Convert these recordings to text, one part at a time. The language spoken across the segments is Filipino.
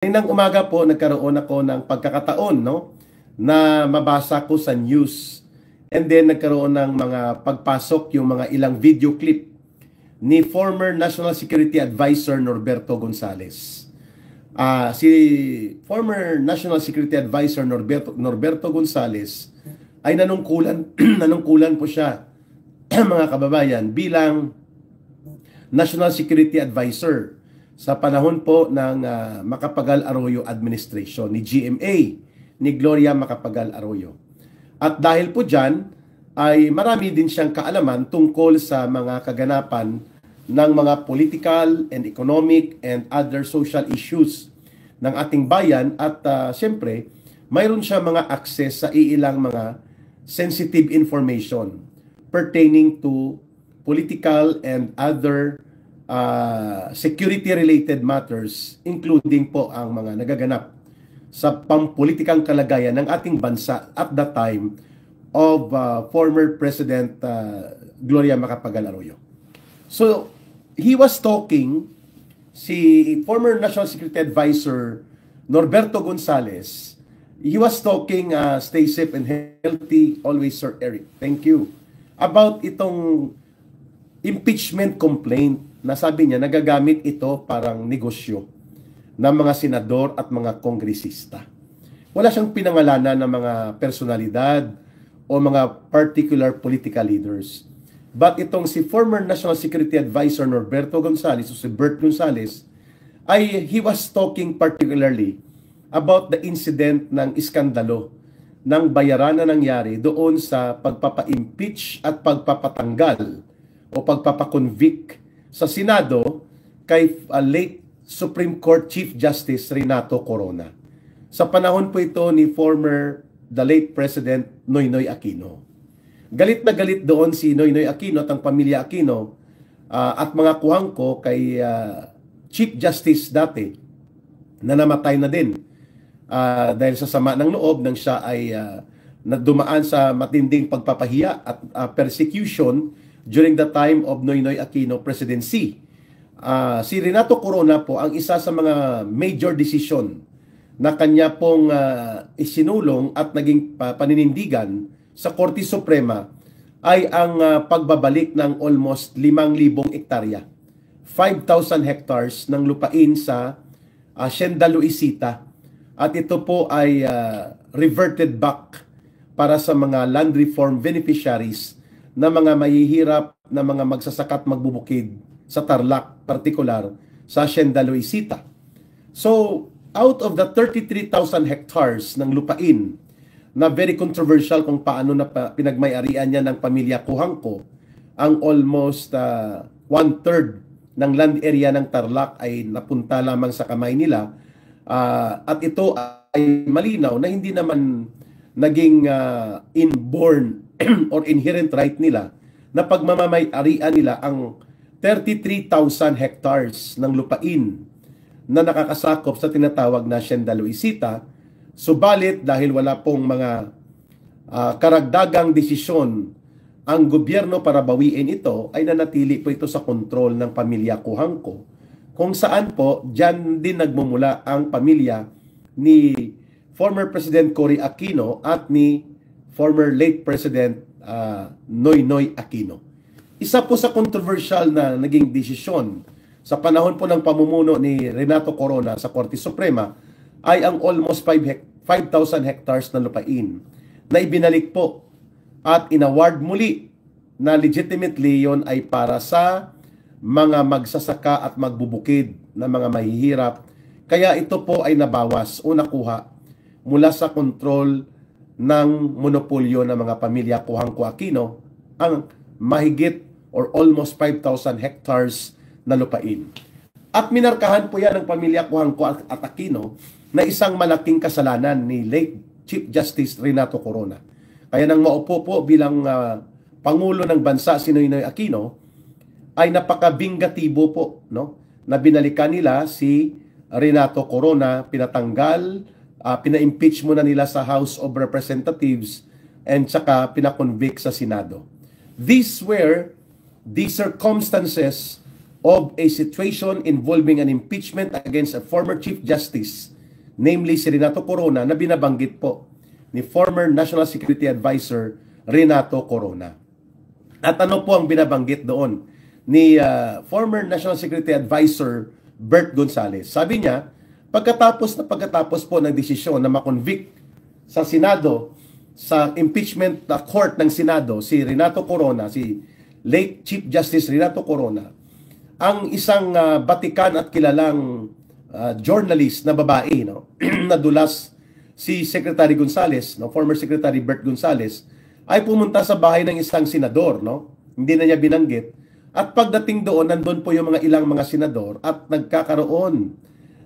Kaninang umaga po, nagkaroon ako ng pagkakataon, no, na mabasa ko sa news. And then nagkaroon ng mga pagpasok yung mga ilang video clip ni former National Security Advisor Norberto Gonzales. Si former National Security Advisor Norberto Gonzales ay nanungkulan nanungkulan po siya mga kababayan bilang National Security Advisor sa panahon po ng Macapagal Arroyo Administration ni GMA, ni Gloria Macapagal Arroyo. At dahil po dyan, ay marami din siyang kaalaman tungkol sa mga kaganapan ng mga political and economic and other social issues ng ating bayan. At siyempre, mayroon siya mga access sa iilang mga sensitive information pertaining to political and other security-related matters, including po ang mga nagaganap sa pampulitikang kalagayan ng ating bansa at the time of former President Gloria Macapagal Arroyo. So, he was talking, si former National Security Advisor Norberto Gonzales, he was talking, stay safe and healthy always, Sir Eric. Thank you. About itong impeachment complaint na sabi niya nagagamit ito parang negosyo ng mga senador at mga kongresista. Wala siyang pinangalanan ng mga personalidad o mga particular political leaders. But itong si former National Security Advisor Norberto Gonzales o si Bert Gonzales he was talking particularly about the incident ng iskandalo ng bayaran na nangyari doon sa pagpapa-impeach at pagpapatanggal o pagpapakonvict sa Senado kay late Supreme Court Chief Justice Renato Corona. Sa panahon po ito ni the late President Noynoy Aquino. Galit na galit doon si Noynoy Aquino at ang pamilya Aquino at mga kuhangko kay Chief Justice dati na namatay na din dahil sa sama ng loob nang siya ay dumaan sa matinding pagpapahiya at persecution during the time of Noynoy Aquino presidency. Si Renato Corona po ang isa sa mga major decision na kanya pong isinulong at naging paninindigan sa Korte Suprema ay ang pagbabalik ng almost 5,000 hektarya, 5,000 hectares ng lupain sa Hacienda Luisita. At ito po ay reverted back para sa mga land reform beneficiaries na mga mahihirap na mga magsasaka at magbubukid sa Tarlac, particular sa Hacienda Luisita. So, out of the 33,000 hectares ng lupain na very controversial kung paano na pinagmay-arian niya ng pamilya Kuhangko, ang almost 1/3 ng land area ng Tarlac ay napunta lamang sa kamay nila. At ito ay malinaw na hindi naman naging inborn or inherent right nila na pagmamay-arian nila ang 33,000 hectares ng lupain na nakakasakop sa tinatawag na Hacienda Luisita. Subalit dahil wala pong mga karagdagang desisyon ang gobyerno para bawiin ito, ay nanatili po ito sa kontrol ng pamilya Kuhangko, kung saan po dyan din nagmumula ang pamilya ni former President Cory Aquino at ni former late President Noynoy Aquino. Isa po sa controversial na naging desisyon sa panahon po ng pamumuno ni Renato Corona sa Korte Suprema ay ang almost 5,000 hectares na lupain na ibinalik po at inaward muli na legitimately yon ay para sa mga magsasaka at magbubukid na mga mahihirap. Kaya ito po ay nabawas o nakuha mula sa kontrol ng monopolyo ng mga pamilya Kuhangko Aquino ang mahigit or almost 5,000 hectares na lupain. At minarkahan po yan ng pamilya Kuhangko at Aquino na isang malaking kasalanan ni late Chief Justice Renato Corona. Kaya nang maupo po bilang Pangulo ng Bansa si Noynoy Aquino, ay napakabingatibo po, no? Na binalikan nila si Renato Corona, pinatanggal, pina-impeach muna nila sa House of Representatives and saka pina-convict sa Senado. These were the circumstances of a situation involving an impeachment against a former Chief Justice, namely si Renato Corona, na binabanggit po ni former National Security Advisor Renato Corona. At ano po ang binabanggit doon ni former National Security Advisor Bert Gonzales? Sabi niya, pagkatapos po ng desisyon na makonvict sa Senado, sa impeachment court ng Senado, si Renato Corona, si late Chief Justice Renato Corona, ang isang batikan at kilalang journalist na babae, no, nadulas si Secretary Gonzales, no, former Secretary Bert Gonzales, ay pumunta sa bahay ng isang senador, no? Hindi na niya binanggit. At pagdating doon, nandun po yung mga ilang mga senador at nagkakaroon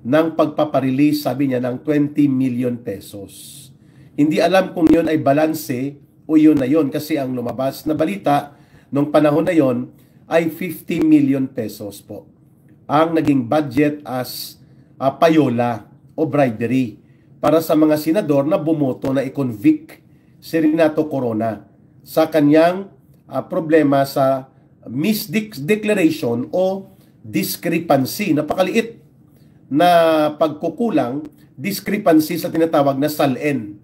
ng pagpaparelease, sabi niya, ng 20 million pesos. Hindi alam kung yun ay balanse o yun na yun, kasi ang lumabas na balita nung panahon na yun ay 50 million pesos po ang naging budget as payola o bribery para sa mga senador na bumoto na i-convict si Renato Corona sa kanyang problema sa misdeclaration o discrepancy, napakaliit na pagkukulang, discrepancy sa tinatawag na SALN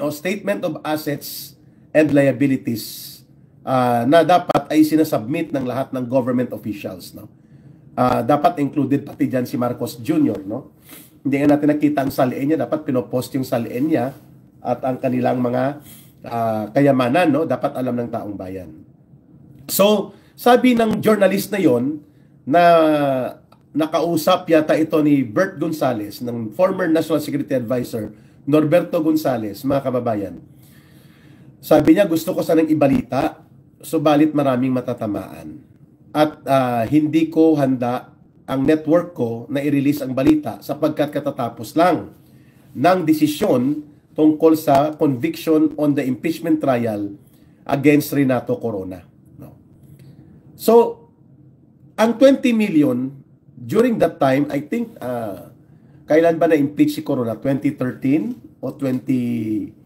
o Statement of Assets and Liabilities, na dapat ay sinasubmit ng lahat ng government officials, no? Dapat included pati dyan si Marcos Jr., no? Hindi nga natin nakita ang SALN niya, dapat pinopost yung SALN niya at ang kanilang mga kayamanan, no? Dapat alam ng taong bayan. So, sabi ng journalist na yon, na nakausap yata ito ni Bert Gonzales, ng former National Security Advisor Norberto Gonzales, mga kababayan. Sabi niya, gusto ko sanang ibalita, subalit maraming matatamaan. At hindi ko handa ang network ko na i-release ang balita sapagkat katatapos lang ng desisyon tungkol sa conviction on the impeachment trial against Renato Corona. No. So, ang 20 million, during that time, I think, kailan ba na-impeach si Corona? 2013 o 2014?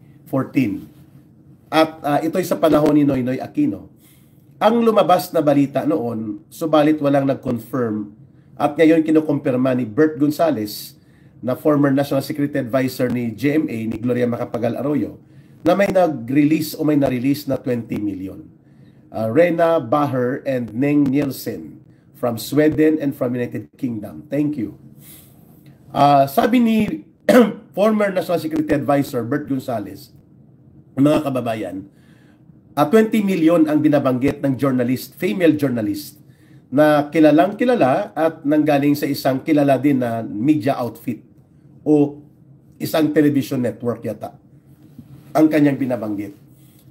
At ito'y sa panahon ni Noynoy Aquino. Ang lumabas na balita noon, subalit walang nag-confirm, at ngayon kinukumpirma ni Bert Gonzales, na former National Security Advisor ni GMA, ni Gloria Macapagal Arroyo, na may nag-release o may na-release na 20 million. Rena Baher and Neng Nielsen from Sweden and from United Kingdom. Thank you. Sabi ni former National Security Advisor Bert Gonzales, mga kababayan, 20 million ang binabanggit ng journalist, female journalist, na kilalang kilala at nanggaling sa isang kilala din na media outfit o isang television network yata ang kanyang binabanggit.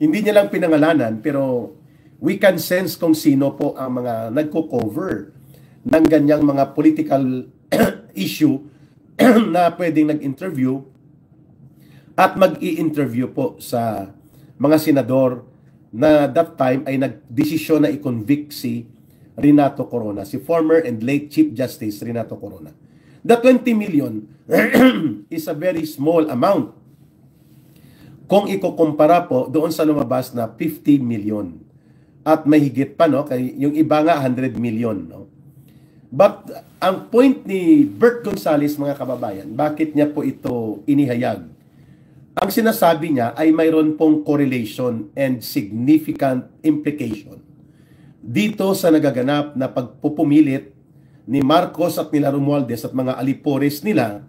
Hindi niya lang pinangalanan, pero we can sense kung sino po ang mga nagko-cover ng ganyang mga political issue na pwedeng nag-interview at mag-i-interview po sa mga senador na that time ay nagdesisyon na i-convict si Renato Corona, si former and late Chief Justice Renato Corona. The 20 million is a very small amount kung ikukumpara po doon sa lumabas na 50 million. At mahigit pa, no? Yung iba nga 100 million, no? But ang point ni Bert Gonzales, mga kababayan, bakit niya po ito inihayag? Ang sinasabi niya ay mayroon pong correlation and significant implication dito sa nagaganap na pagpupumilit ni Marcos at nila Romualdez at mga alipores nila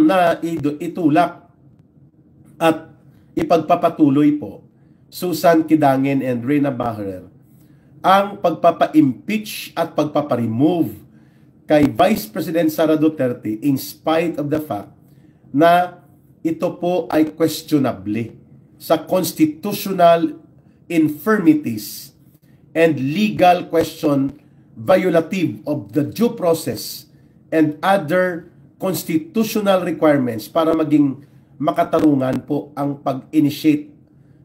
na itulak at ipagpapatuloy po Susan Kidangin and Rena Baher ang pagpapa-impeach at pagpapa-remove kay Vice President Sara Duterte in spite of the fact na ito po ay questionable sa constitutional infirmities and legal question violative of the due process and other constitutional requirements para maging makatarungan po ang pag-initiate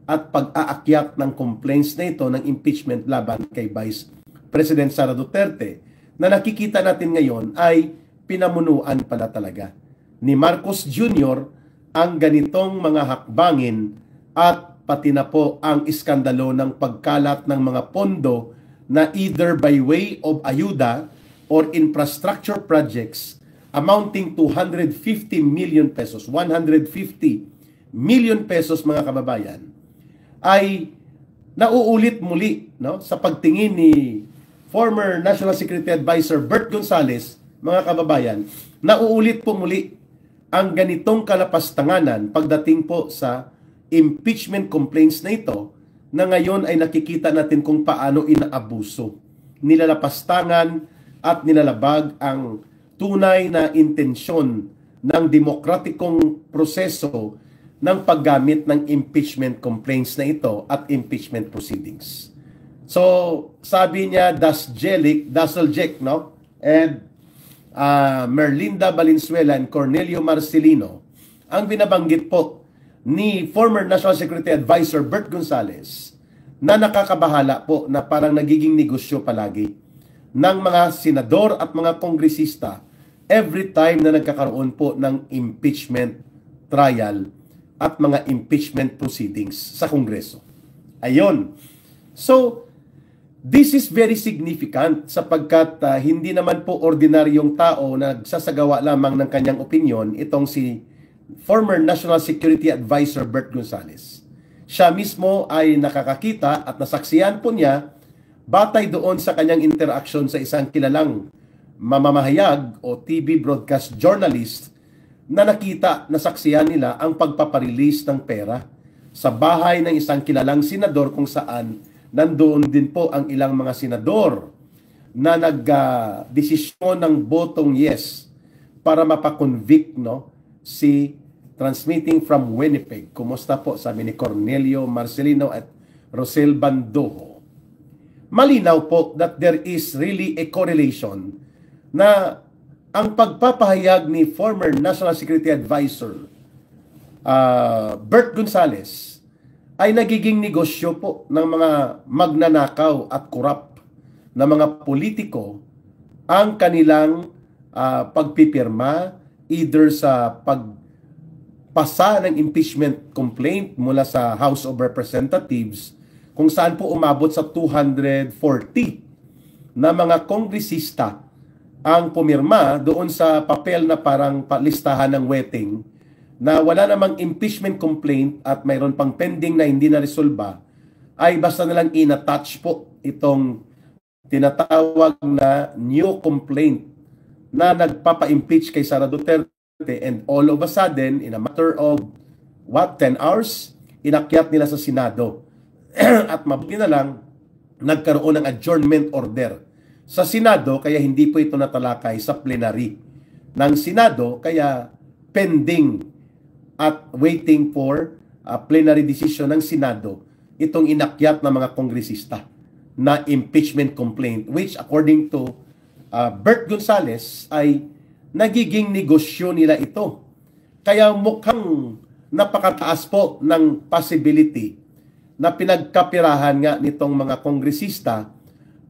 at pag-aakyat ng complaints na ito ng impeachment laban kay Vice President Sara Duterte na nakikita natin ngayon ay pinamunuan pala talaga ni Marcos Jr. ang ganitong mga hakbangin at pati na po ang iskandalo ng pagkalat ng mga pondo na either by way of ayuda or infrastructure projects amounting to 150 million pesos, 150 million pesos mga kababayan, ay nauulit muli, no, sa pagtingin ni former National Security Advisor Bert Gonzales, mga kababayan, nauulit po muli ang ganitong kalapastanganan pagdating po sa impeachment complaints na ito, na ngayon ay nakikita natin kung paano inaabuso, nilalapastangan at nilalabag ang tunay na intensyon ng demokratikong proseso ng paggamit ng impeachment complaints na ito at impeachment proceedings. So, sabi niya, Dasseljek, no? And Merlinda Valenzuela and Cornelio Marcelino, ang binabanggit po ni former National Security Advisor Bert Gonzales, na nakakabahala po na parang nagiging negosyo palagi ng mga senador at mga kongresista every time na nagkakaroon po ng impeachment trial at mga impeachment proceedings sa Kongreso. Ayon. So, this is very significant sapagkat hindi naman po ordinaryong tao na nagsasagawa lamang ng kanyang opinion itong si former National Security Advisor Bert Gonzales. Siya mismo ay nakakakita at nasaksiyan po niya batay doon sa kanyang interaction sa isang kilalang mamamahayag o TV broadcast journalist na nakita, nasaksiyan nila ang pagpaparelease ng pera sa bahay ng isang kilalang senador kung saan nandoon din po ang ilang mga senador na nag-desisyon ng botong yes para mapakonvict, no, si transmitting from Winnipeg. Kumusta po? Sabi ni Cornelio Marcelino at Rosel Bandojo. Malinaw po that there is really a correlation na ang pagpapahayag ni former National Security Advisor Bert Gonzales ay nagiging negosyo po ng mga magnanakaw at korap na mga politiko ang kanilang pagpipirma either sa pagpasa ng impeachment complaint mula sa House of Representatives kung saan po umabot sa 240 na mga kongresista ang pumirma doon sa papel na parang listahan ng wetting na wala namang impeachment complaint at mayroon pang pending na hindi na resolba, ay basta nalang in-attach po itong tinatawag na new complaint na nagpapa-impeach kay Sara Duterte, and all of a sudden, in a matter of 10 hours, inakyat nila sa Senado. At mabuti na lang, nagkaroon ng adjournment order sa Senado, kaya hindi po ito natalakay sa plenary ng Senado, kaya pending at waiting for plenary decision ng Senado itong inakyat ng mga kongresista na impeachment complaint, which according to Bert Gonzales ay nagiging negosyo nila ito. Kaya mukhang napakataas po ng possibility na pinagkapirahan nga nitong mga kongresista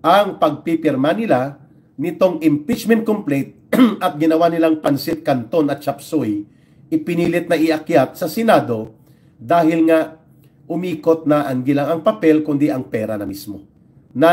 ang pagpipirma nila nitong impeachment complaint at ginawa nilang pansit canton at chapsuy, ipinilit na iakyat sa Senado dahil nga umikot na ang gilang ang papel kundi ang pera na mismo. Na